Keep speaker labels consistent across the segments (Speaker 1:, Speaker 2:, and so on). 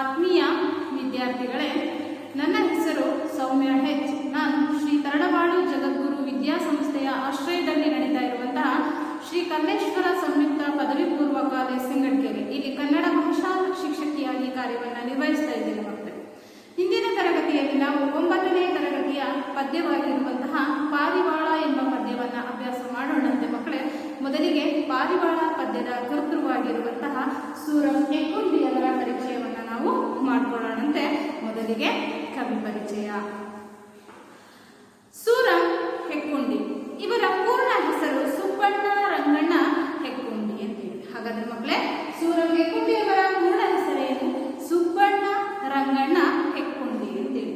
Speaker 1: ಆತ್ಮೀಯ ವಿದ್ಯಾರ್ಥಿಗಳೇ, ನನ್ನ ಹೆಸರು ಸೌಮ್ಯ ಹೆಚ್. ನಾನು ಶ್ರೀ ತರಳಬಾಳು ಜಗದ್ಗುರು ವಿದ್ಯಾಸಂಸ್ಥೆಯ ಆಶ್ರಯದಲ್ಲಿ ನಡೀತಾ ಇರುವಂತಹ ಶ್ರೀ ಕನ್ನೇಶ್ವರ ಸಂಯುಕ್ತ ಪದವಿ ಪೂರ್ವ ಕಾಲೇಜ್ ಸಿಂಗಡ್ಕೆರೆ ಇಲ್ಲಿ ಕನ್ನಡ ಭಾಷಾ ಶಿಕ್ಷಕಿಯಾಗಿ ಕಾರ್ಯವನ್ನು ನಿರ್ವಹಿಸ್ತಾ ಇದ್ದೇನೆ ಮಕ್ಕಳೇ. ಹಿಂದಿನ ತರಗತಿಯಲ್ಲಿ ನಾವು 9ನೇ ತರಗತಿಯ ಪದ್ಯವಾಗಿರುವಂತಹ ಪಾರಿವಾಳ ಎಂಬ ಪದ್ಯವನ್ನು ಅಭ್ಯಾಸ ಮಾಡೋಣಂತೆ ಮಕ್ಕಳೇ. ಮೊದಲಿಗೆ ಪಾರಿವಾಳ ಪದ್ಯದ ಕರ್ತೃವಾಗಿರುವಂತಹ ಸೂರಂ ಹೆಗ್ಗುಂಡಿಯವರ ಪರಿಚಯವನ್ನು ನಾವು ಮಾಡಿಕೊಳ್ಳೋಣಂತೆ. ಮೊದಲಿಗೆ ಕವಿ ಪರಿಚಯ. ಸೂರಂ ಹೆಗ್ಗುಂಡಿ ಇವರ ಪೂರ್ಣ ಹೆಸರು ಸುಬ್ಬಣ್ಣ ರಂಗಣ್ಣ ಹೆಗ್ಗುಂಡಿ ಅಂತೇಳಿ. ಹಾಗಾದ್ರೆ ಮಕ್ಕಳೇ, ಸೂರಂ ಹೆಗ್ಗುಂಡಿಯವರ ಪೂರ್ಣ ಹೆಸರೇನು? ಸುಬ್ಬಣ್ಣ ರಂಗಣ್ಣ ಹೆಗ್ಗುಂಡಿ ಅಂತೇಳಿ.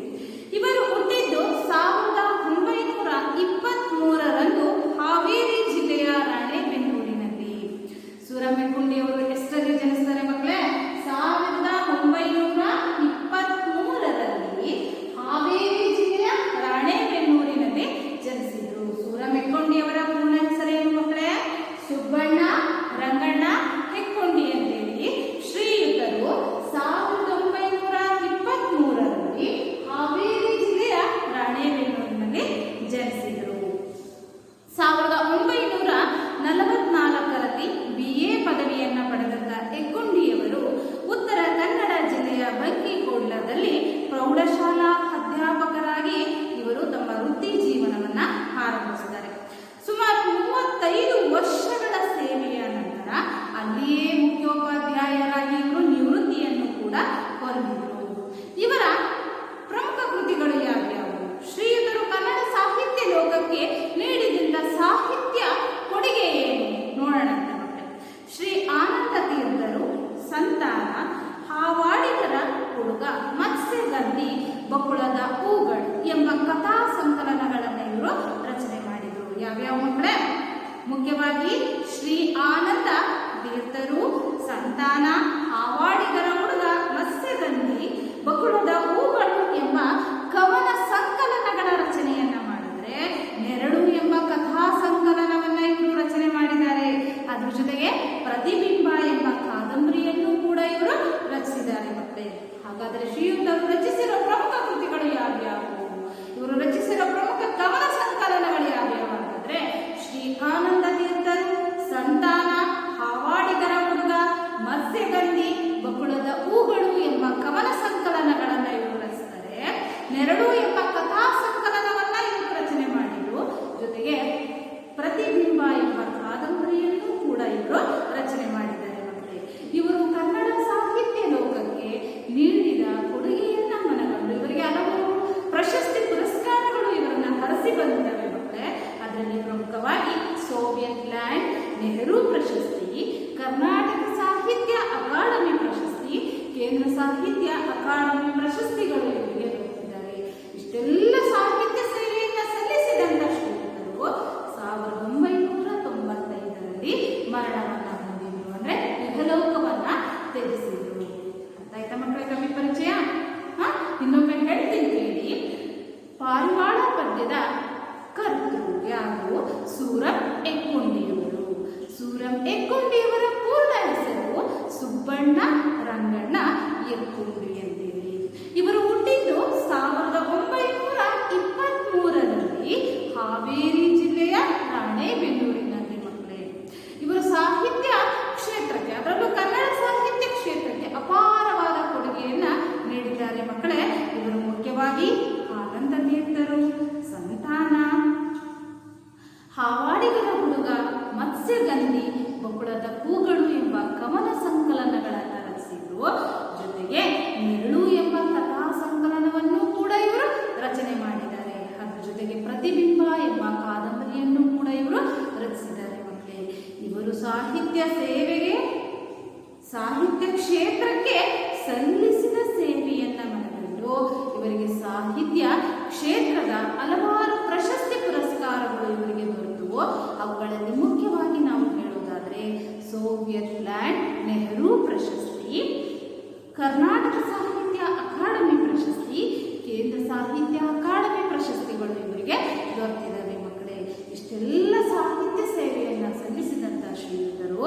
Speaker 1: ಇವರು ಹುಟ್ಟಿದ್ದು 1923ರಂದು ಹಾವೇರಿ ಜಿಲ್ಲೆಯ ರಾಣೆಬೆನ್ನೂರಿನಲ್ಲಿ. ಸೂರಂ ಹೆಗ್ಗುಂಡಿ ಅವರು ಎಷ್ಟರಲ್ಲಿ ಜನಿಸ್ತಾರೆ ಮಕ್ಕಳೇ? 1923ರಲ್ಲಿ ಹಾವೇರಿ ಜಿಲ್ಲೆಯ ರಾಣೆಬೆನ್ನೂರಿನಲ್ಲಿ ಜನಿಸಿದರು. ಸೂರಂ ಹೆಗ್ಗುಂಡಿ ಅವರ ಪೂರ್ಣ ಹೆಸರೇನು ಮಕ್ಕಳೇ? ಸುಬ್ಬಣ್ಣ ರಂಗಣ್ಣ ಹೆಗ್ಗುಂಡಿ ಅಂತೇಳಿ. ಶ್ರೀಯುತರು 1923ರಲ್ಲಿ ಹಾವೇರಿ ಜಿಲ್ಲೆಯ ರಾಣೆಬೆನ್ನೂರಿನಲ್ಲಿ ಜನಿಸಿದರು. 1944ರಲ್ಲಿ BA ಪದವಿಯನ್ನು ಪಡೆದಂತ ಹೆಗ್ಗುಂಡಿಯವರು ಉತ್ತರ ಕನ್ನಡ ಜಿಲ್ಲೆಯ ಬಂಕಿಕೋಡ್ಲದಲ್ಲಿ ಪ್ರೌಢಶಾಲಾ ಅಧ್ಯಾಪಕರಾಗಿ ಇವರು ತಮ್ಮ ವೃತ್ತಿ ಜೀವನವನ್ನ ಆರಂಭಿಸಿದ್ದಾರೆ. ಸುಮಾರು 35 ವರ್ಷಗಳ ಸೇವೆಯ ನಂತರ ಅಲ್ಲಿಯೇ ಮುಖ್ಯೋಪಾಧ್ಯಾಯರಾಗಿ ಇವರು ನಿವೃತ್ತಿಯನ್ನು ಕೂಡ ಹೊಂದಿದರು. ಇವರ ಪ್ರಮುಖ ಕೃತಿಗಳು ಯಾವ್ಯಾವು? ಶ್ರೀಯುತರು ಕನ್ನಡ ಸಾಹಿತ್ಯ ಲೋಕಕ್ಕೆ ನೀಡಿದಂತ ಸಾಹಿತ್ಯ ಕೊಡುಗೆ ಏನು ನೋಡೋಣಂತೆ ಮಕ್ಕಳೇ. ಶ್ರೀ ಆನಂದ ತೀರ್ಥರು ಸಂತಾನ, ಹಾವಾಡಿಗರ ಹುಡುಗ, ಮತ್ಸ್ಯಗಂಧಿ, ಬಕುಳದ ಹೂಗಳು ಎಂಬ ಕಥಾ ಸಂಕಲನಗಳನ್ನು ಇವರು ರಚನೆ ಮಾಡಿದರು. ಯಾವ್ಯಾವ ಮಕ್ಕಳೇ? ಮುಖ್ಯವಾಗಿ ಶ್ರೀ ಆನಂದ ತೀರ್ಥರು ಸಂತಾನ, ಹಾವಾಡಿಗರ ಹುಡುಗ, ಮತ್ಸ್ಯಗಂಧಿ, ಬಕುಳದ ಹೂಗಳು ಎಂಬ ಕವನ ಸಂಕಲನಗಳ ರಚನೆಯನ್ನ ಮಾಡಿದರೆ, ನೆರಳು ಎಂಬ ಕಥಾ ಸಂಕಲನವನ್ನ ಇವರು ರಚನೆ ಮಾಡಿದ್ದಾರೆ. ಅದ್ರ ಜೊತೆಗೆ ಪ್ರತಿಬಿಂಬ ಎಂಬ ಕಾದಂಬರಿಯನ್ನು ಕೂಡ ಇವರು ರಚಿಸಿದ್ದಾರೆ ಮಕ್ಕಳೇ. ಹಾಗಾದರೆ ಶ್ರೀಯುತರು ರಚಿಸಿರುವ ಪ್ರಮುಖ ಕೃತಿಗಳು ಯಾವ್ಯಾವು? ಇವರು ರಚಿಸಿರುವ ಪ್ರಮುಖ ಕವನ ಸಂಕಲನಗಳು ಯಾವ್ಯಾವ ಅಂತಂದ್ರೆ, ಶ್ರೀ ಆನಂದ ತೀರ್ಥರು ಸಂತಾನ, ಹಾವಾಡಿಗರ ಹುಡುಗ, ಮತ್ಸ್ಯಗಂಧಿ, ಬಕುಳದ ಹೂಗಳು ಎಂಬ ಕವನ ಸಂಕಲನಗಳನ್ನು ಇವರು ರಚಿಸಿದ್ದಾರೆ. ನೆರಳು ಎಂಬ ಕಥಾ ಸಂಕಲನವನ್ನ ಇವರು ರಚನೆ ಮಾಡಿದ್ರು. ಜೊತೆಗೆ ಪ್ರತಿಬಿಂಬ ಎಂಬ ಕಾದಂಬರಿಯನ್ನು ಕೂಡ ಇವರು ರಚನೆ ಮಾಡಿದ್ದಾರೆ ಮಕ್ಕಳೇ. ಇವರು ಕನ್ನಡ ಸಾಹಿತ್ಯ ಲೋಕಕ್ಕೆ ನೀಡಿದ ಕೊಡುಗೆಯನ್ನ ಮನಗಂಡು ಇವರಿಗೆ ಹಲವು ಪ್ರಶಸ್ತಿ ಪುರಸ್ಕಾರಗಳು ಇವರನ್ನ ಹರಸಿ ಬಂದಿದ್ದಾವೆ ಮಕ್ಕಳೇ. ಅದರಲ್ಲಿ ಪ್ರಮುಖವಾಗಿ ಸೋವಿಯತ್ ಲ್ಯಾಂಡ್ ನೆಹರು ಪ್ರಶಸ್ತಿ, ಕರ್ನಾಟಕ ಸಾಹಿತ್ಯ ಅಕಾಡೆಮಿ ಪ್ರಶಸ್ತಿ, ಕೇಂದ್ರ ಸಾಹಿತ್ಯ ಅಕಾಡೆಮಿ ಪ್ರಶಸ್ತಿಗಳು ಇವರಿಗೆ ದೊರೆತಿದ್ದಾರೆ. ಇಷ್ಟೆಲ್ಲ ಸಾಹಿತ್ಯ ಸೇವೆಯನ್ನ ಸಲ್ಲಿಸಿದಂತ ಶ್ರೀಯುತರು 1995ರಲ್ಲಿ ಮರಣವನ್ನ ಹೊಂದಿದ್ರು. ಅಂದ್ರೆ ಇಹಲೋಕವನ್ನ ತ್ಯಜಿಸಿದ್ರು. ಅರ್ಥ ಆಯ್ತಾ ಮಕ್ಕಳ ಕವಿ ಪರಿಚಯ? ಇನ್ನೊಮ್ಮೆ ಹೇಳ್ತೀನಿ ಕೇಳಿ. ಪಾರಿವಾಳ ಪದ್ಯದ ಕರ್ತೃ ಯಾರು? ಸೂರಂ ಹೆಗ್ಗುಂಡಿಯವರು. ಸೂರಂ ಹೆಗ್ಗುಂಡಿಯವರ ಪೂರ್ಣ ಹೆಸರು ಸುಬ್ಬಣ್ಣ ರಂಗಣ್ಣ ಹೆಗ್ಗುಂಡಿ ಅಂತೇಳಿ. ಇವರು ಹುಟ್ಟಿದ್ದು 1923ರಲ್ಲಿ ಹಾವೇರಿ ಜಿಲ್ಲೆಯ ರಾಣೆಬೆನ್ನೂರಿನಲ್ಲಿ ಮಕ್ಕಳೇ. ಇವರು ಸಾಹಿತ್ಯ ಕ್ಷೇತ್ರಕ್ಕೆ, ಅದರಲ್ಲೂ ಕನ್ನಡ ಸಾಹಿತ್ಯ ಕ್ಷೇತ್ರಕ್ಕೆ ಅಪಾರವಾದ ಕೊಡುಗೆಯನ್ನ ನೀಡಿದ್ದಾರೆ ಮಕ್ಕಳೇ. ಇವರು ಮುಖ್ಯವಾಗಿ ಆನಂದ ತೀರ್ಥರು ಸಂತಾನ, ಹಾವಾಡಿಗರ ಹುಡುಗ, ಮತ್ಸ್ಯಗಂಧಿ, ಬಕುಳದ ಹೂಗಳು ಎಂಬ ಕವನ ಸಂಕಲನಗಳನ್ನು ರಚಿಸಿದ್ರು. ಜೊತೆಗೆ ನೆರಳು ಎಂಬ ಕಥಾ ಸಂಕಲನವನ್ನು ಕೂಡ ಇವರು ರಚನೆ ಮಾಡಿದ್ದಾರೆ. ಅದ್ರ ಜೊತೆಗೆ ಪ್ರತಿಬಿಂಬ ಎಂಬ ಕಾದಂಬರಿಯನ್ನು ಕೂಡ ಇವರು ರಚಿಸಿದ್ದಾರೆ ಮಕ್ಕಳೇ. ಇವರು ಸಾಹಿತ್ಯ ಸೇವೆಗೆ, ಸಾಹಿತ್ಯ ಕ್ಷೇತ್ರಕ್ಕೆ ಸಲ್ಲಿಸಿದ ಸೇವೆಯನ್ನ ಮನಗಂಡು ಇವರಿಗೆ ಸಾಹಿತ್ಯ ಕ್ಷೇತ್ರದ ಹಲವಾರು ಪ್ರಶಸ್ತಿ ಪುರಸ್ಕಾರಗಳು ಇವರಿಗೆ ದೊರೆತವು. ಅವುಗಳಲ್ಲಿ ಮುಖ್ಯವಾಗಿ ನಾವು ಹೇಳೋದಾದ್ರೆ ಸೋವಿಯತ್ ಲ್ಯಾಂಡ್ ನೆಹರು ಪ್ರಶಸ್ತಿ, ಕರ್ನಾಟಕ ಸಾಹಿತ್ಯ ಅಕಾಡೆಮಿ ಪ್ರಶಸ್ತಿ, ಕೇಂದ್ರ ಸಾಹಿತ್ಯ ಅಕಾಡೆಮಿ ಪ್ರಶಸ್ತಿಗಳು ಇವರಿಗೆ ದೊರೆತಿದ್ದಾವೆ ಮಕ್ಕಳೇ. ಇಷ್ಟೆಲ್ಲ ಸಾಹಿತ್ಯ ಸೇವೆಯನ್ನ ಸಲ್ಲಿಸಿದಂತ ಶ್ರೀಯುತರು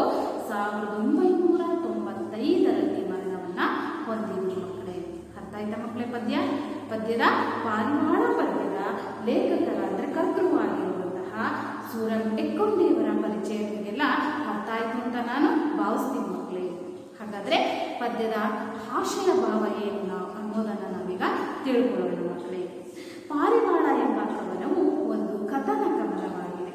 Speaker 1: 1995ರಲ್ಲಿ ಮರಣವನ್ನ ಹೊಂದಿದ್ರು. ಗೊತ್ತಾಯ್ತಾ ಮಕ್ಕಳೇ? ಪದ್ಯದ ಪಾರಿವಾಳ ಪದ್ಯದ ಲೇಖಕರಾದರೆ ಕರ್ತೃವಾಗಿರುವಂತಹ ಸೂರಂ ಎಕ್ಕೊಂದೇವರ ಪರಿಚಯ ನಿಮಗೆಲ್ಲ ಅರ್ಥ ಆಯ್ತು ಅಂತ ನಾನು ಭಾವಿಸ್ತೀನಿ ಮಕ್ಕಳೇ. ಹಾಗಾದ್ರೆ ಪದ್ಯದ ಆಶಯ ಭಾವ ಏನು ಅನ್ನೋದನ್ನು ನಾವೀಗ ತಿಳ್ಕೊಳ್ಳೋಣ ಮಕ್ಕಳೇ. ಪಾರಿವಾಳ ಎಂಬ ಕವನವು ಒಂದು ಕಥನ ಕವನವಾಗಿದೆ.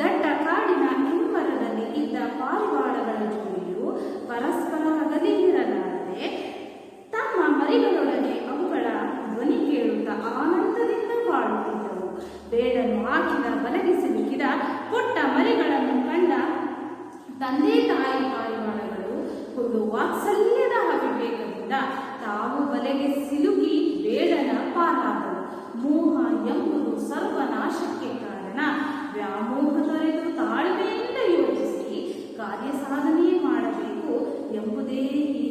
Speaker 1: ದಟ್ಟ ಕಾಡಿನ ಹಿಂಮರದಲ್ಲಿ ಇದ್ದ ಪಾರಿವಾಳಗಳ ಜೋಡಿಯು ಪರಸ್ಪರ ಹಗಲಿರಲಾರದೆ ತಮ್ಮ ಮರಿಗಳೊಡನೆ ಅವುಗಳ ಧ್ವನಿ ಕೇಳುತ್ತಾ ಆನಂದದಿಂದ ಬಾಳುತ್ತಿದ್ದವು. ಬೇಡನ್ನು ಹಾಕಿದ ಬಲೆಗೆ ಸಿಲುಕಿದ ಪುಟ್ಟ ಮರಿಗಳನ್ನು ಕಂಡ ತಂದೆ ತಾಯಿ ಪಾರಿವಾಳಗಳು ಹುಲ್ಲು ವಾತ್ಸಲ್ಯದ ಅವಿವೇಕದಿಂದ ತಾವು ಬಲೆಗೆ ಸಿಲುಕಿ ಬೇಡನ ಪಾಲಾದವು. ಮೋಹ ಎಂಬುದು ಸರ್ವನಾಶಕ್ಕೆ ಕಾರಣ. ವ್ಯಾಮೋಹ ತೊರೆದು ತಾಳ್ಮೆಯಿಂದ ಯೋಚಿಸಿ ಕಾರ್ಯ ಸಾಧನೆ ಮಾಡಬೇಕು ಎಂಬುದೇ ಈ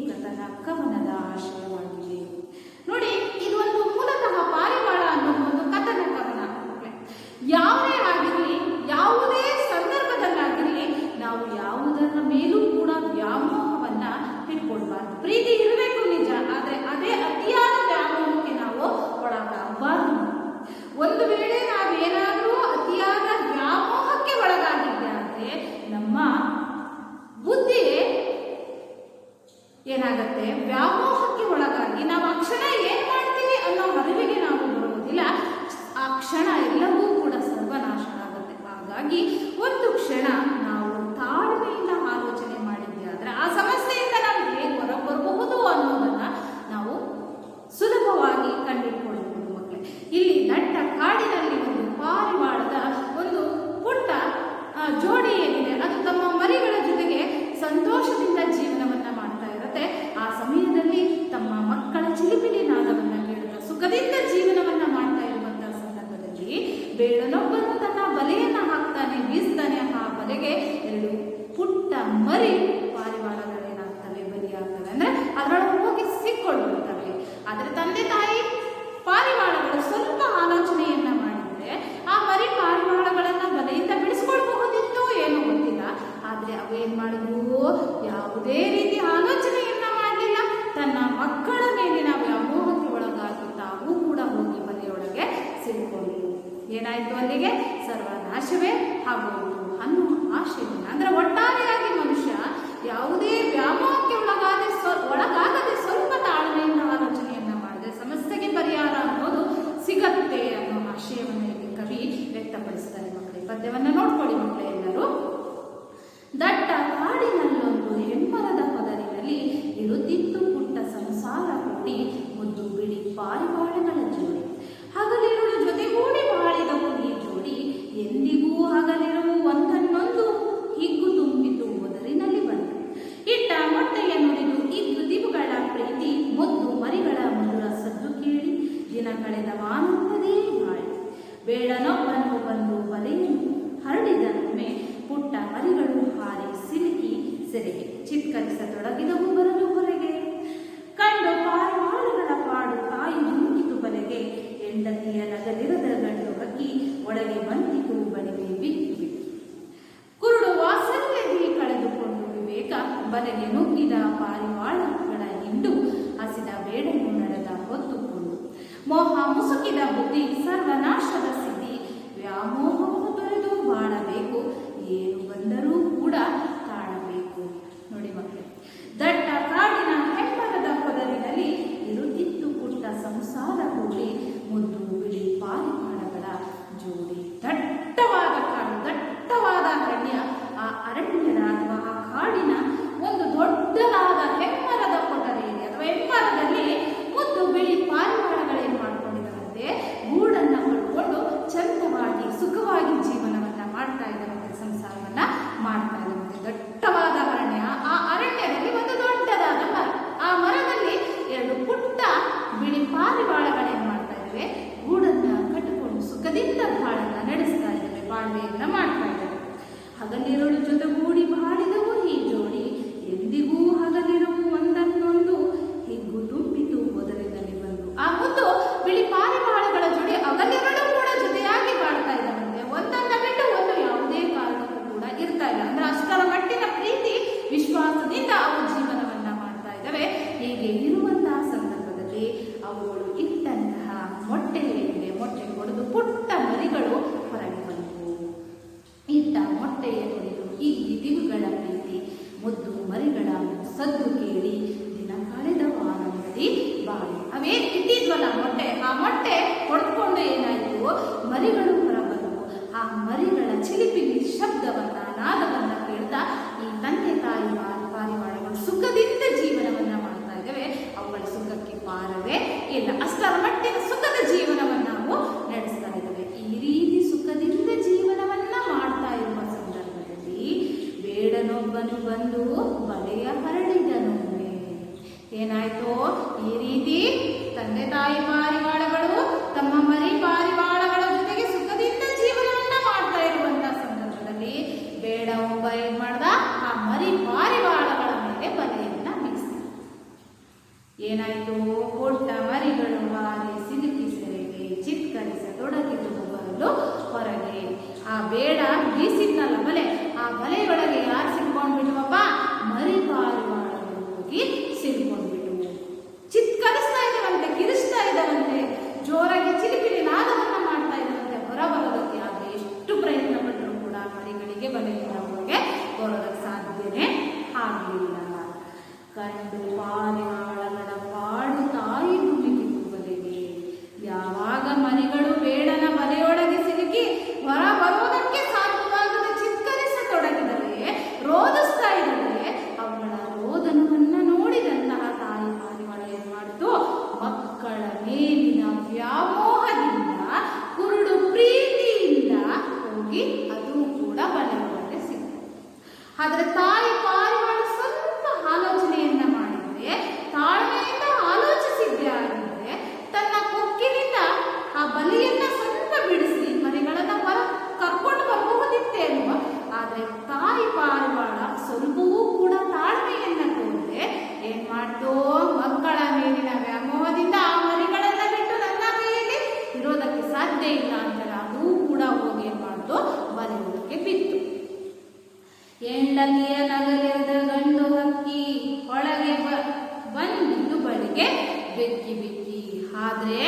Speaker 1: ಕವನದ ಆಶಯವಾಗಿದೆ. ನೋಡಿ, ಇದು ಒಂದು ಮೂಲತಃ ಪಾರಿವಾಳ ಅನ್ನೋದು ಒಂದು ಕಥನ ಕವನ. ಯಾವುದೇ ಆಗಿರಲಿ, ಯಾವುದೇ ಸಂದರ್ಭದಲ್ಲಾಗಿರಲಿ, ನಾವು ಯಾವುದರ ಮೇಲೂ ಕೂಡ ವ್ಯಾಮೋಹವನ್ನ ಇಟ್ಕೊಳ್ಬಾರ್ದು. ಪ್ರೀತಿ ಇರಬೇಕು ನಿಜ, ಆದರೆ ಅದೇ ಅತಿಯಾದ ವ್ಯಾಮೋಹಕ್ಕೆ ನಾವು ಒಳಗಾಗಬಾರ್ದು. ಒಂದು ವೇಳೆ ನಾವೇನಾದರೂ ಅತಿಯಾದ ವ್ಯಾಮೋಹಕ್ಕೆ ಒಳಗಾಗಿದ್ದಾದ್ರೆ ನಮ್ಮ ಬುದ್ಧಿ ಏನಾಗತ್ತೆ, ವ್ಯಾಮೋಹಕ್ಕೆ ಒಳಗಾಗಿ ನಾವು ಆ ಕ್ಷಣ ಏನ್ ಮಾಡ್ತೀವಿ ಅನ್ನೋ ಅರಿವಿಗೆ ನಾವು ಬರುವುದಿಲ್ಲ. ಆ ಕ್ಷಣ ಎಲ್ಲವೂ ಕೂಡ ಸರ್ವನಾಶ ಆಗುತ್ತೆ. ಹಾಗಾಗಿ ಒಂದು ಕ್ಷಣ ನಾವು ತಾಳ್ಮೆಯಿಂದ ಆಲೋಚನೆ ಮಾಡಿದ್ವಿ ಆದ್ರೆ ಆ ಸಮಸ್ಯೆಯಿಂದ ನಾವು ಹೇಗೆ ಹೊರಬರಬಹುದು ಅನ್ನೋದನ್ನ ನಾವು ಸುಲಭವಾಗಿ ಕಂಡುಹಿಡಿಯಬಹುದು ಮಕ್ಕಳೇ. ಇಲ್ಲಿ ದಟ್ಟ ಕಾಡಿನಲ್ಲಿ ಒಂದು ಪಾರಿವಾಳದ ಒಂದು ಪುಟ್ಟ ಜೋಡಿ ಏನಿದೆ, ಅದು ತಮ್ಮ ಮರಿಗಳ ಜೊತೆಗೆ ಸಂತೋಷದಿಂದ ಜೀವನವನ್ನ ಮಾಡ್ತಾ ಇರುತ್ತೆ. ಆ ಸಮಯದಲ್ಲಿ ತಮ್ಮ ಮಕ್ಕಳ ಚಿಲಿಪಿಲಿ ನಾದವನ್ನ ಕೇಳುತ್ತಾ ಸುಖದಿಂದ ಜೀವನವನ್ನ ಮಾಡ್ತಾ ಇರುವಂತಹ ಸಂದರ್ಭದಲ್ಲಿ ಬೇಡನೊಬ್ಬನು ತನ್ನ ಬಲೆಯನ್ನ ಹಾಕ್ತಾನೆ, ಬೀಸ್ತಾನೆ. ಆ ಬಲೆಗೆ ಎರಡು ಪುಟ್ಟ ಮರಿ ಪಾರಿವಾಳಗಳೇನಾಗ್ತವೆ, ಬಲಿಯಾಗ್ತವೆ. ಅಂದ್ರೆ ಅದರೊಳಗೆ ಹೋಗಿ ಸಿಕ್ಕೊಳ್ಬಿಡ್ತವೆ. ಆದ್ರೆ ತಂದೆ ತಾಯಿ ಪಾರಿವಾಳಗಳು ಸ್ವಲ್ಪ ಆಲೋಚನೆಯನ್ನ ಮಾಡಿದ್ರೆ ಆ ಮರಿ ಪಾರಿವಾಳಗಳನ್ನ ಬಲೆಯಿಂದ ಬಿಡಿಸ್ಕೊಳ್ಬಹುದಿತ್ತು, ಏನೋ ಗೊತ್ತಿಲ್ಲ. ಆದ್ರೆ ಅವೇನ್ ಮಾಡಿದ್ವು, ಯಾವುದೇ ರೀತಿ ಆಲೋಚನೆಯನ್ನ ಮಾಡಲಿಲ್ಲ. ತನ್ನ ಮಕ್ಕಳ ಮೇಲಿನ ವ್ಯಾಮೋಹಕ್ಕೆ ಒಳಗಾಗಿ ತಾವು ಕೂಡ ಹೋಗಿ ಬಲೆಯೊಳಗೆ ಸಿಕ್ಕೊಂಡು ಏನಾಯ್ತು, ಅಲ್ಲಿಗೆ ಸರ್ವನಾಶವೇ ಆಗೋಯ್ತು ಅನ್ನುವ ಆಶಯವನ್ನ. ಅಂದ್ರೆ ಒಟ್ಟಾರೆಯಾಗಿ ಮನುಷ್ಯ ಯಾವುದೇ ವ್ಯಾಮೋಹಕ್ಕೆ ಒಳಗಾಗದೆ ಸ್ವಲ್ಪ ತಾಳ್ಮೆಯಿಂದ ಆಲೋಚನೆಯನ್ನ ಮಾಡಿದ್ರೆ ಸಮಸ್ಯೆಗೆ ಪರಿಹಾರ ಅನ್ನೋದು ಸಿಗತ್ತೆ ಅನ್ನೋ ಆಶಯವನ್ನು ಇಲ್ಲಿ ಕವಿ ವ್ಯಕ್ತಪಡಿಸ್ತಾರೆ ಮಕ್ಕಳೇ. ಪದ್ಯವನ್ನ ನೋಡ್ಕೊಳ್ಳಿ ಮಕ್ಕಳೇ ಎಲ್ಲರೂ. ದಟ್ಟ ಕಾಡಿನಲ್ಲೊಂದು ಹೆಮ್ಮರದ ಹೊದರಿನಲ್ಲಿ ಇರುತ್ತಿತ್ತು ಪುಟ್ಟ ಸಂಸಾರ ಕೂಡಿ ಮುದ್ದು ಬಿಳಿ ಪಾರಿವಾಳಗಳ ಜೋಡಿ. ಹಗಲಿರುಳು ಜೊತೆಗೂಡಿ ಬಾಳಿದವು ಈ ಜೋಡಿ. ಎಂದಿಗೂ ಹಗಲಿರುವು ಒಂದನ್ನೊಂದು ಹಿಗ್ಗು ತುಂಬಿತು ಹೊದರಿನಲ್ಲಿ ಬಂತು. ಇಟ್ಟ ಮೊಟ್ಟೆಯ ನುರಿದು ಇದ್ದು ದಿವುಗಳ ಪ್ರೀತಿ ಮುದ್ದು ಮರಿಗಳ ಮಧುರ ಸದ್ದು ಕೇಳಿ ದಿನ ಕಳೆದ ಆನಂದದೇ ಬಾಳಿ. ಬೇಡನೊಬ್ಬನು ಬಂದು ಬಲೆಯನ್ನು ಹರಡಿದನೊಮ್ಮೆ ಪುಟ್ಟ ಮರಿಗಳು ಹಾರಿ ಸಿಲುಕಿ ಸೆರೆಗೆ ಚಿತ್ಕರಿಸತೊಡಗಿದವು ಬರಲು ಹೊರಗೆ. ಕಂಡು ಪಾರಿವಾಳಗಳ ಪಾಡು ಕಾಯಿ ಧುಮುಕಿತು ಬಲೆಗೆ. ಹೆಂಡತಿಯ ನಗಲಿರದ ಗಂಡು ಹಕ್ಕಿ ಒಳಗೆ ಬಂದಿತು ಬಳಿಗೆ ಬಿತ್ತು ಬಿತ್ತು. ಕುರುಡು ವಾತ್ಸಲ್ಯದಿ ಕಳೆದುಕೊಂಡು ವಿವೇಕ ಬಲೆಗೆ ನುಗ್ಗಿದ ಪಾರಿವಾಳಗಳ ಹಿಂಡು ಹಸಿದ ಬೇಡನ್ನು ನಡೆದ ಹೊತ್ತುಕೊಂಡು. ಮೋಹ ಮುಸುಕಿದ ಬುದ್ಧಿ ಸರ್ವನಾಶದ ಸ್ಥಿತಿ. ವ್ಯಾಮೋಹವನ್ನು ತೊರೆದು ಬಾಳಬೇಕು, ಏನು ಬಂದರೂ ಕೂಡ ಕಾಣಬೇಕು. ನೋಡಿ ಮಕ್ಕಳೇ, ದಟ್ಟ ಕಾಡಿನ ಹೆಮ್ಮರದ ಹೊದರಿನಲ್ಲಿ ಇರುತ್ತಿತ್ತು ಪುಟ್ಟ ಸಂಸಾರ ಕೂಡಿ ಮುದ್ದು ಬಿಳಿ ಪಾರಿವಾಳಗಳ ಜೋಡಿ. ದಟ್ಟವಾದ ಕಾಡು, ದಟ್ಟವಾದ ಅರಣ್ಯ. ಆ ಅರಣ್ಯದ ಅಥವಾ ಆ ಕಾಡಿನ ಒಂದು ದೊಡ್ಡದಾದ ಹೆಮ್ಮರದ ಹೊದರಿ ಇದೆ ಅಥವಾ ಹೆಮ್ಮರದಲ್ಲಿ ಮುದ್ದು ಬಿಳಿ ಪಾರಿವಾಳಗಳೇನು ಮಾಡ್ಕೊಂಡಿದ್ದಾರಂತೆ, ಗೂಡನ್ನ ಕಟ್ಕೊಂಡು ಚಂದವಾಗಿ ಸುಖವಾಗಿ ಜೀವನವನ್ನ ಮಾಡ್ತಾ ಅವುಗಳು ಇಟ್ಟಂತಹ ಮೊಟ್ಟೆಯಲ್ಲಿ ಮೊಟ್ಟೆ ಹೊಡೆದು ಪುಟ್ಟ ಮರಿಗಳು ಹೊರಗೆ ಬಂದವು. ಇಟ್ಟ ಮೊಟ್ಟೆಯನ್ನು ಹೊಡೆದು ಈ ದಿವುಗಳ ಪ್ರೀತಿ ಮುದ್ದು ಮರಿಗಳ ಸದ್ದು ಕೇಳಿ ದಿನ ಕಳೆದ ಆನಂದದಿ ಬಾಳಿ. ಅವೇನು ಇಟ್ಟಿದ್ವಲ್ಲ ಮೊಟ್ಟೆ, ಆ ಮೊಟ್ಟೆ ಹೊಡೆದುಕೊಂಡು ಏನಾಯಿತು, ಮರಿಗಳು ಹೊರಬಂದವು. ಆ ಮರಿಗಳ ಚಿಲಿಪಿಲಿ ಶಬ್ದವನ್ನ ನಾದವನ್ನ ಕೇಳ್ತಾ ಈ ತಂದೆ ತಾಯಿ ಪಾರಿವಾಳಗಳು ಸುಖದಿಂದ ಜೀವನವನ್ನ ಮಾಡ್ತಾ ಇದ್ದೇವೆ. ಅವುಗಳ ಸುಖಕ್ಕೆ ಪಾರವೇ ಇಲ್ಲ. ಅಷ್ಟರ ಮಟ್ಟಿನ ಸುಖದ ಜೀವನವನ್ನು ನಾವು ನಡೆಸ್ತಾ ಇದ್ದೇವೆ. ಈ ರೀತಿ ಸುಖದಿಂದ ಜೀವನವನ್ನ ಮಾಡ್ತಾ ಇರುವ ಸಂದರ್ಭದಲ್ಲಿ ಬೇಡನೊಬ್ಬನು ಬಂದು ಬಲೆಯ ಹರಡಿದನೊಮ್ಮೆ. ಏನಾಯ್ತು, ಈ ರೀತಿ ತಂದೆ ತಾಯಿ ಪಾರಿವಾಳಗಳು ತಮ್ಮ ಮರಿ ಪಾರಿವಾಳಗಳ ಜೊತೆಗೆ ಸುಖದಿಂದ ಜೀವನವನ್ನ ಮಾಡ್ತಾ ಇರುವಂತಹ ಸಂದರ್ಭದಲ್ಲಿ ಬೇಡ ಒಬ್ಬ ಏನ್ ಮಾಡ್ದ, ಆ ಮರಿ ಪಾರಿವಾಳಗಳ ಮೇಲೆ ಬಲೆಯನ್ನ ಬೀಸಿದ. ಏನಾಯ್ತು, ಪುಟ್ಟ ಮರಿಗಳು ಹಾರಿ ಸಿಲುಕಿ ಸೆರೆಗೆ ಚಿತ್ಕರಿಸತೊಡಗಿದವು ಬರಲು ಹೊರಗೆ. ಆ ಬೇಡ ಬೀಸಿದ್ನಲ್ಲ ಬಲೆ, ಆ ಬಲೆಯೊಳಗೆ ಯಾರು ಸಿಲ್ಕೊಂಡ್ಬಿಟ್ವಪ್ಪ, ಮರಿ ಪಾರಿವಾಳಗಳು ಹೋಗಿ ಸಿಲ್ಕೊಂಡ್ಬಿಟ್ಟು ಚಿತ್ಕರಿಸ್ತಾ ಇದ್ದವಂತೆ, ಕಿರಿಸ್ತಾ ಇದ್ದವಂತೆ, ಜೋರಾಗಿ ಚಿಲಿಪಿಲಿ ನಾದವನ್ನ ಮಾಡ್ತಾ ಇದ್ದವಂತೆ ಹೊರಬರೋದಕ್ಕೆ. ಆದ್ರೆ ಎಷ್ಟು ಪ್ರಯತ್ನ ಪಟ್ಟರು ಕೂಡ ಮರಿಗಳಿಗೆ ಬಲೆಯಿಂದ ಹೊರಗೆ ಬರೋದಕ್ಕೆ ಸಾಧ್ಯನೇ ಆಗಲಿಲ್ಲ. ಕಂಡು ಪಾರಿವಾಳಗಳ ಪಾಡು ತಾಯಿ ನುಗ್ಗಿತು ಬಲೆಗೆ. ಯಾವಾಗ ಮರಿಗಳು ಬೇಡನ ಬಲೆಯೊಳಗೆ ಸಿಲುಕಿ ಹೊರ ಬರೋದಕ್ಕೆ ಸಾಧ್ಯವಾಗದೆ ಚಿತ್ಕರಿಸತೊಡಗಿದರೆ, ರೋದಿಸ್ತಾ ಇದ್ದರೆ, ಅವುಗಳ ರೋದನವನ್ನ ನೋಡಿದಂತಹ ತಾಯಿ ಪಾರಿವಾಳ ಏನ್ ಮಾಡಿತು, ಮಕ್ಕಳ ಮೇಲಿನ ವ್ಯಾಮೋಹದಿಂದ ಕುರುಡು ಪ್ರೀತಿಯಿಂದ ಹೋಗಿ ಅದು ಕೂಡ ಬಲೆಯೊಳಗೆ ಸಿಕ್ತು. ಆದ್ರೆ ತಾಯಿ ಪಾರಿವಾಳ ಸ್ವಲ್ಪ ಆಲೋಚನೆಯನ್ನ ಮಾಡಿದ್ರೆ, ತಾಳ್ಮೆಯಿಂದ ಆಲೋಚಿಸಿದ್ದೆ ಆಗಿದ್ರೆ ತನ್ನ ಕೊಕ್ಕಿನಿಂದ ಆ ಬಲೆಯನ್ನ ಸ್ವಲ್ಪ ಬಿಡಿಸಿ ಮರಿಗಳನ್ನ ಹೊರ ಕರ್ಕೊಂಡು ಬರಬಹುದಿತ್ತೇನೋ. ಆದ್ರೆ ತಾಯಿ ಪಾರಿವಾಳ ಸ್ವಲ್ಪವೂ ಕೂಡ ತಾಳ್ಮೆಯನ್ನ ತೋರದೆ ಏನ್ ಮಾಡ್ತು, ಮಕ್ಕಳ ಮೇಲಿನ ವ್ಯಾಮೋಹದಿಂದ ಆ ಮರಿಗಳನ್ನ ಬಿಟ್ಟು ನನ್ನ ಕೈಯಲ್ಲಿ ಇರೋದಕ್ಕೆ ಸಾಧ್ಯ ಇಲ್ಲ ಅಂತಾರೆ, ಅದೂ ಕೂಡ ಹೋಗಿ ಏನ್ ಮಾಡ್ತು, ಬಲೆಯೊಳಗೆ ಬಿತ್ತು. ಹೆಂಡತಿಯ ನಗಲಿರದ ಗಂಡು ಹಕ್ಕಿ ಒಳಗೆ ಬಂದಿದ್ದು ಬಳಿಗೆ ಬೆಕ್ಕಿ ಬೆಕ್ಕಿ. ಆದ್ರೆ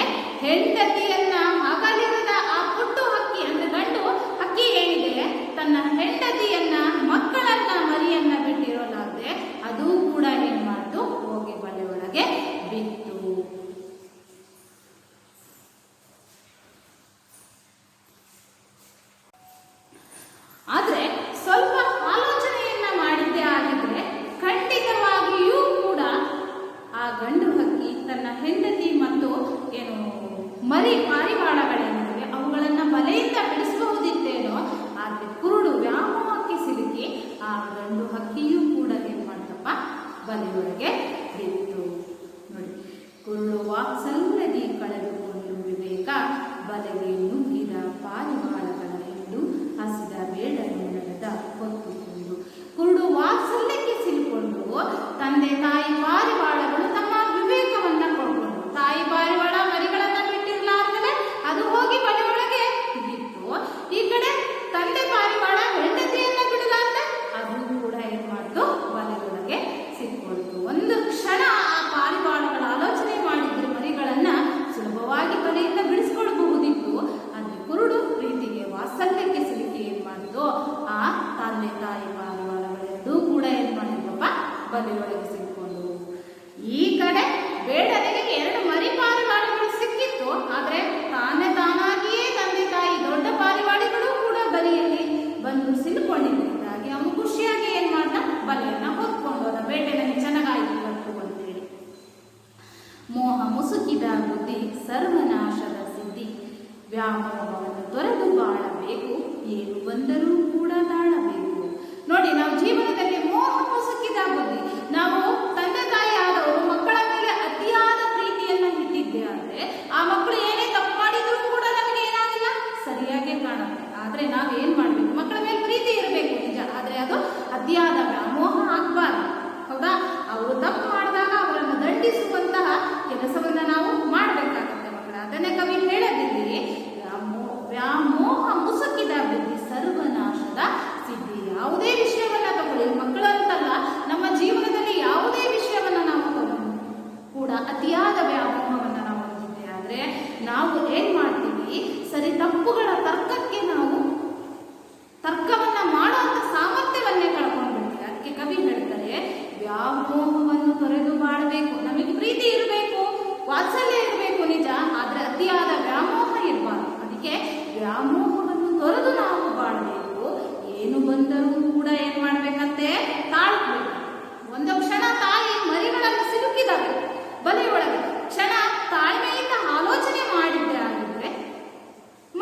Speaker 1: ಹೆಂಡತಿಯನ್ನ ಅಗಲಿರದ ಆ ಪುಟ್ಟು ಹಕ್ಕಿ ಅಂದ್ರೆ ಗಂಡು ಹಕ್ಕಿ ಏನಿದೆ, ತನ್ನ ಹೆಂಡತಿಯನ್ನ ಮಕ್ಕಳನ್ನ ಮರಿಯನ್ನ ಬಿಟ್ಟಿರೋದಾದ್ರೆ ಅದು ಕೂಡ ಏನ್ ಮಾಡ್ತು, ಹೋಗಿ ಬಲೆಯೊಳಗೆ ಬಿತ್ತು. ಆದ್ರೆ ಸ್ವಲ್ಪ ಆಲೋಚನೆಯನ್ನ ಮಾಡಿದ್ದೆ ಆಗಿದ್ರೆ ಖಂಡಿತವಾಗಿಯೂ ಕೂಡ ಆ ಗಂಡು ಹಕ್ಕಿ ತನ್ನ ಹೆಂಡತಿ ಮತ್ತು ಏನು ಮರಿ ಪಾರಿವಾಳಗಳೇನಿವೆ ಅವುಗಳನ್ನ ಬಲೆಯಿಂದ ಬಿಡಿಸಬಹುದಿತ್ತೇನೋ. ಆದ್ರೆ ಕುರುಡು ವ್ಯಾಮೋಹಕ್ಕೆ ಸಿಲುಕಿ ಆ ಗಂಡು ಹಕ್ಕಿಯೂ ಕೂಡ ಏನ್ ಮಾಡ್ತಪ್ಪ, ಬಲೆಯೊಳಗೆ ಬಿತ್ತು. ನೋಡಿ, ಕುರುಡು ವಾತ್ಸಲ್ಯದಿ ಕಳೆದುಕೊಂಡು ವಿವೇಕ ಬಲೆಗೆ ನುಗ್ಗಿದ ಪಾರಿವಾಳಗಳ ಹಿಂಡು ಹಸಿದ ಬೇಡನು ನಡೆದ ಹೊತ್ತುಕೊಂಡು. ಕುರುಡು ವಾತ್ಸಲ್ಯಕ್ಕೆ ಸಿಲುಕೊಂಡು ತಂದೆ ತಾಯಿ ಪಾರಿವಾಳಗಳು ತಮ್ಮ ವಿವೇಕವನ್ನ ಕೊಂಡ್ಕೊಂಡು, ತಾಯಿ ಪಾರಿವಾಳ ಮರಿಗಳನ್ನ ಬಿಟ್ಟಿರ್ಲಾರ್ದರೆ ಅದು ಹೋಗಿ ಬಲೆಯೊಳಗೆ ಬಿತ್ತು. ಈ ಕಡೆ ತಂದೆ ಪಾರಿವಾಳ ಹೆಂಡತಿಯನ್ನ ಬಿಡಲಾರ್ದೆ ಅದು ಕೂಡ ಏನ್ ಮಾಡ್ತು, ಬಲೆಯೊಳಗೆ ಸಿಕ್ಕೊಳ್ತು. ಒಂದು ಕ್ಷಣ ಆ ಪಾರಿವಾಳಗಳ ಆಲೋಚನೆ ಮಾಡಿದ್ರೆ ಮರಿಗಳನ್ನ ಸುಲಭವಾಗಿ ಬಲೆಯಿಂದ ಬಿಡಿಸ್ಕೊಳ್ಬಹುದಿತ್ತು. ಆದ್ರೆ ಕುರುಡು ಪ್ರೀತಿಗೆ ವಾತ್ಸಲ್ಯಕ್ಕೆ ಸಿಲುಕಿ ಏನ್ ಮಾಡಿತು, ಆ ತಂದೆ ತಾಯಿ ಪಾರಿವಾಳಗಳೆರಡೂ ಕೂಡ ಏನ್ ಮಾಡಿದ್ವಪ್ಪ, ಬಲೆಯೊಳಗೆ ಸಿಕ್ಕೊಂಡು. ಈ ಕಡೆ ಬೇಡನಿಗೆ 2 ಮರಿ ಪಾರಿವಾಳಗಳು ಸಿಕ್ಕಿತ್ತು. ಆದ್ರೆ ತಾನಾಗಿಯೇ ತಂದೆ ತಾಯಿ ದೊಡ್ಡ ಪಾರಿವಾಳಿಗಳು ಕೂಡ ಬಲೆಯಲ್ಲಿ ಬಂದು ಸಿಲುಕೊಂಡಿದ್ದರಿಂದಾಗಿ ಅವನು ಖುಷಿಯಾಗಿ ಏನ್ ಮಾಡ್ದ, ಬಲೆಯನ್ನ ಹೊತ್ಕೊಂಡು ಹೋದ. ಬೇಟೆ ನನಗೆ ಚೆನ್ನಾಗಾಯ್ತು ಇವತ್ತು ಅಂತೇಳಿ. ಮೋಹ ಮುಸುಕಿದ ಬುದ್ಧಿ ಸರ್ವನಾಶದ ಸಿದ್ಧಿ. ವ್ಯಾಮೋಹವನ್ನು ತೊರೆದು ಬಾಳಬೇಕು, ಏನು ಬಂದರೂ ಕೂಡ ತಾಳಬೇಕು. ನೋಡಿ, ನಾವು ಜೀವನದಲ್ಲಿ ಮೋಹ ಮುಸುಕಿದ ಬುದ್ಧಿ, ನಾವು ತಂದೆ ತಾಯಿ ಆದವರು ಮಕ್ಕಳ ಮೇಲೆ ಅತಿಯಾದ ಪ್ರೀತಿಯನ್ನ ಇಟ್ಟಿದ್ದೆ ಆದ್ರೆ ಆ ಮಕ್ಕಳು ಏನೇ ತಪ್ಪು ಮಾಡಿದ್ರು ಕೂಡ ನಮಗೆ ಏನಾಗಿಲ್ಲ, ಸರಿಯಾಗಿ ಕಾಣುತ್ತೆ. ಆದ್ರೆ ನಾವ್ ಏನ್ ಮಾಡ್ಬೇಕು, ಮಕ್ಕಳ ಮೇಲೆ ಪ್ರೀತಿ ಇರಬೇಕು ನಿಜ, ಆದ್ರೆ ಅದು ಅತಿಯಾದ ವ್ಯಾಮೋಹ ಆಗ್ಬಾರ್ದು. ಹೌದಾ? ಅವರು ತಪ್ಪು ಮಾಡಿದಾಗ ಅವರನ್ನು ದಂಡಿಸುವಂತಹ ಕೆಲಸವನ್ನ ನಾವು ಮಾಡಬೇಕಾಗುತ್ತೆ ಮಕ್ಕಳ. ಅದನ್ನೇ ಕವಿ ಹೇಳದಿಲ್ಲಿ, ವ್ಯಾಮೋಹ ಮುಸುಕಿದ ಬುದ್ಧಿ ಸರ್ವನಾಶದ ಸಿದ್ಧಿ. ಯಾವುದೇ ವಿಷಯವನ್ನ ತಗೊಳ್ಳಿ, ವ್ಯಾಮೋಹವನ್ನು ತೊರೆದು ಬಾಳಬೇಕು. ನಮಗೆ ಪ್ರೀತಿ ಇರಬೇಕು, ವಾತ್ಸಲ್ಯ ಇರಬೇಕು ನಿಜ, ಆದ್ರೆ ಅತಿಯಾದ ವ್ಯಾಮೋಹ ಇರಬಾರ್ದು. ಅದಕ್ಕೆ ವ್ಯಾಮೋಹವನ್ನು ತೊರೆದು ನಾವು ಬಾಳಬೇಕು. ಏನು ಬಂದರೂ ಕೂಡ ಏನ್ ಮಾಡ್ಬೇಕಂತೆ, ತಾಳ್ಬೇಕು. ಒಂದು ಕ್ಷಣ ತಾಯಿ ಮರಿಗಳನ್ನು ಸಿಲುಕಿದವೆ ಬಲೆಯೊಳಗೆ, ಕ್ಷಣ ತಾಳ್ಮೆಯಿಂದ ಆಲೋಚನೆ ಮಾಡಿದ್ದೆ ಆಗಿದ್ರೆ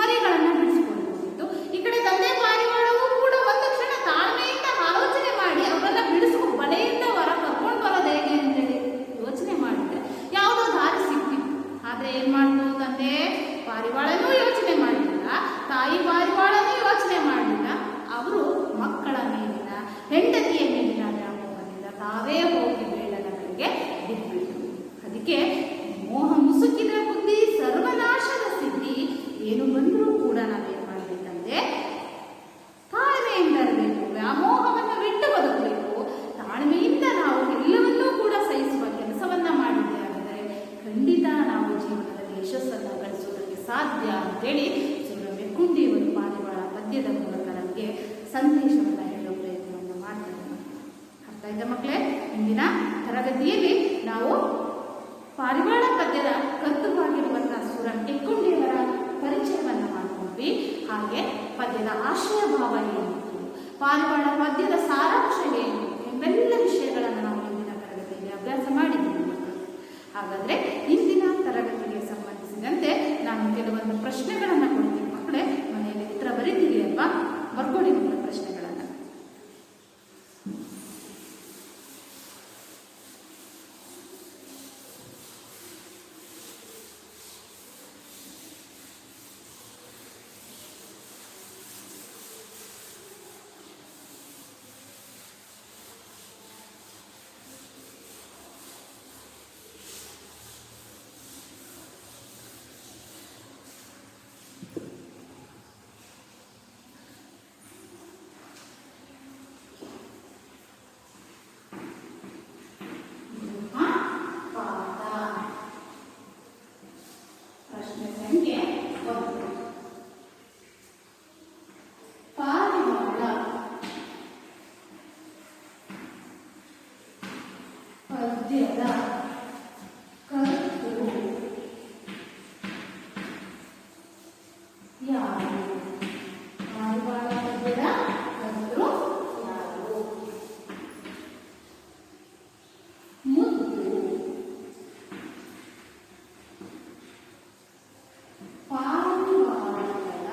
Speaker 1: ಮರಿಗಳನ್ನ ಬಿಡಿಸಿಕೊಳ್ಳಬಹುದಿತ್ತು. ಈ ಕಡೆ ತಂದೆ ಪಾರಿವಾಳವೂ ಕೂಡ ಒಂದು ಕ್ಷಣ ತಾಳ್ಮೆಯಿಂದ ಆಲೋಚನೆ ಮಾಡಿ ಅವರನ್ನ ಬಿಡಿಸ್ಕೊಂಡು ಬಲೆಯಿಂದ ಹೊರ ಕರ್ಕೊಂಡು ಬರೋದು ಹೇಗೆ ಅಂತೇಳಿ ಯೋಚನೆ ಮಾಡಿದ್ರೆ ಯಾವುದೋ ದಾರಿ ಸಿಕ್ತಿತ್ತು. ಆದ್ರೆ ಏನ್ ಮಾಡ್ತು, ತಂದೆ ಪಾರಿವಾಳನೂ ಯೋಚನೆ ಮಾಡಲಿಲ್ಲ, ತಾಯಿ ಪಾರಿವಾಳನೂ ಯೋಚನೆ ಮಾಡಲಿಲ್ಲ. ಅವರು ಮಕ್ಕಳ ಮೇಲಿನ, ಹೆಂಡತಿಯ ಮೇಲಿನ ವ್ಯಾಮೋಹದಿಂದ ತಾವೇ ಹೋಗಿ ಬೇಡಗಳಿಗೆ ಬಿದ್ದುಬಿಟ್ರು. ಅದಕ್ಕೆ ಮೋಹ ಮುಸುಕಿದ ಬುದ್ಧಿ ಸರ್ವನಾಶದ ಸಿದ್ಧಿ. ಏನು ಬಂದರೂ ಕೂಡ ನಾವೇನ್ ಮಾಡಬೇಕಂದ್ರೆ ತಾಳ್ಮೆಯಿಂದ ಇರಬೇಕು, ವ್ಯಾಮೋಹವನ್ನು ಬಿಟ್ಟು ಬದುಕಬೇಕು. ತಾಳ್ಮೆಯಿಂದ ನಾವು ಎಲ್ಲವನ್ನೂ ಕೂಡ ಸಹಿಸುವ ಕೆಲಸವನ್ನ ಮಾಡಿದ್ದೆ ಆದರೆ ಖಂಡಿತ ನಾವು ಜೀವನದಲ್ಲಿ ಯಶಸ್ಸನ್ನು ಗಳಿಸುವುದಕ್ಕೆ ಸಾಧ್ಯ ಅಂತೇಳಿ ಸುಬ್ರಹ್ಮಣ್ಯ ಕುಂಡಿಯವರು ಪಾರಿವಾಳ ಪದ್ಯದ ಮೂಲಕ ನಮಗೆ ಸಂದೇಶವನ್ನು ಹೇಳುವ ಪ್ರಯತ್ನವನ್ನು ಮಾಡ್ತಾರೆ. ಅರ್ಥ ಆಯ್ತಾ ಮಕ್ಕಳೇ? ಇಂದಿನ ತರಗತಿಯಲ್ಲಿ ನಾವು ಪಾರಿವಾಳ ಪದ್ಯದ ಕರ್ತೃವಾಗಿರುವಂತಹ ಸುಬ್ರಹ್ಮಣ್ಯ ಕುಂಡಿಯವರ ಪರಿಚಯವನ್ನು ಮಾಡಿಕೊಂಡ್ವಿ. ಹಾಗೆ ಪದ್ಯದ ಆಶಯ ಭಾವ ಏನಿತ್ತು, ಪಾರಿವಾಳ ಪದ್ಯದ ಸಾರಾಂಶ ಏನು ಎಂಬೆಲ್ಲ ವಿಷಯಗಳನ್ನು ನಾವು ಇಂದಿನ ತರಗತಿಯಲ್ಲಿ ಅಭ್ಯಾಸ ಮಾಡಿದ್ದೀವಿ ಮಕ್ಕಳು. ಹಾಗಾದ್ರೆ ಇಂದಿನ ತರಗತಿಗೆ ಸಂಬಂಧಿಸಿದಂತೆ ನಾನು ಕೆಲವೊಂದು ಪ್ರಶ್ನೆಗಳನ್ನು ಕೊಡ್ತೀನಿ ಮಕ್ಕಳೇ. ಮನೆಯಲ್ಲಿ ಉತ್ತರ ಬರೀತೀರಿ ಅಲ್ವಾ? ಬರ್ಕೊಡಿ ಮಕ್ಕಳ ಪ್ರಶ್ನೆಗಳನ್ನು. ಪದ್ಯದ ಕರ್ತೃ ಯಾರು? ಪಾರಿವಾಳ ಪದ್ಯದ ಕರ್ತೃ ಯಾರು? ಮುದ್ದು. ಪಾರಿವಾಳಗಳ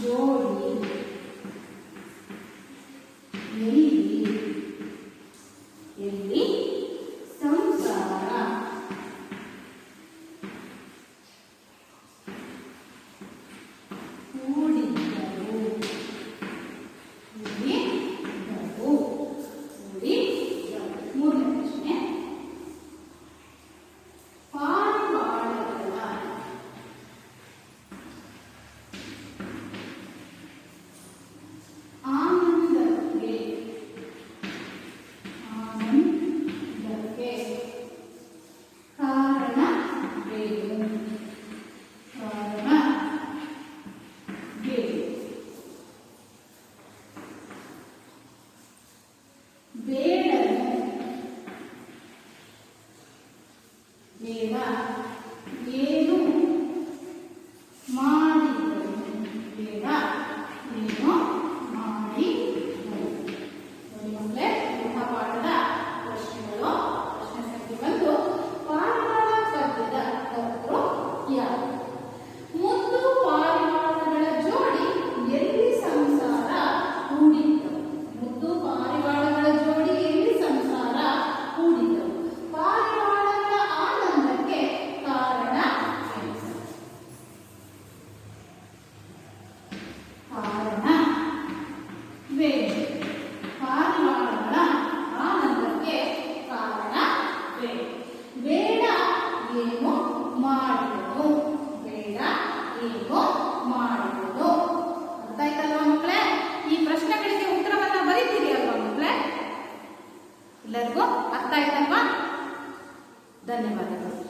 Speaker 1: ಜೋಡಿ ಎಲ್ಲಿ ಸಂಸಾರ ಕೂಡಿದ್ದರು. ಮೂರನೇ ಪ್ರಶ್ನೆ, ಪಾರಿವಾಳಗಳ ಆನಂದಕ್ಕೆ ಕಾರಣವೇನು? ಬೇಡನು ಬೇಡ ಏನು ಮಾಡಿದರು? ಬೇಡ ಏನು ಮಾಡಿದರು? ಮಕ್ಕಳೇ, ಪಾಠದ ಪ್ರಶ್ನೆಗಳು. ಪ್ರಶ್ನೆ ಸಂಖ್ಯೆ 1, ಪಾರಿವಾಳ ಪದ್ಯದ ಕರ್ತೃ ಯಾರು? ಮುದ್ದು ಪಾರಿವಾಳಗಳ ಜೋಡಿ ಎಲ್ಲಿ ಸಂಸಾರ ಹೂಡಿದ್ದವು? ಮುದ್ದು ಪಾರಿವಾಳಗಳ ಜೋಡಿ ಎಲ್ಲಿ ಸಂಸಾರ ಹೂಡಿದ್ದವು? ಪಾರಿವಾಳಗಳ ಆನಂದಕ್ಕೆ ಕಾರಣ ಏನು? ಕಾರಣವೇನು? ಪಾರಿವಾಳಗಳ ಆನಂದಕ್ಕೆ ಕಾರಣವೇನು? ಬೇಡ ಏನು ಮಾಡಿದನು? ಬೇಡ ಏನು ಮಾಡಿದನು? ಅರ್ಥ ಆಯ್ತಲ್ವಾ ಮಕ್ಕಳೇ? ಈ ಪ್ರಶ್ನೆಗಳಿಗೆ ಉತ್ತರವನ್ನ ಬರೀತೀರಿ ಅಲ್ವಾ ಮಕ್ಕಳೇ? ಎಲ್ಲರಿಗೂ ಅರ್ಥ ಆಯ್ತಲ್ವಾ? ಧನ್ಯವಾದಗಳು.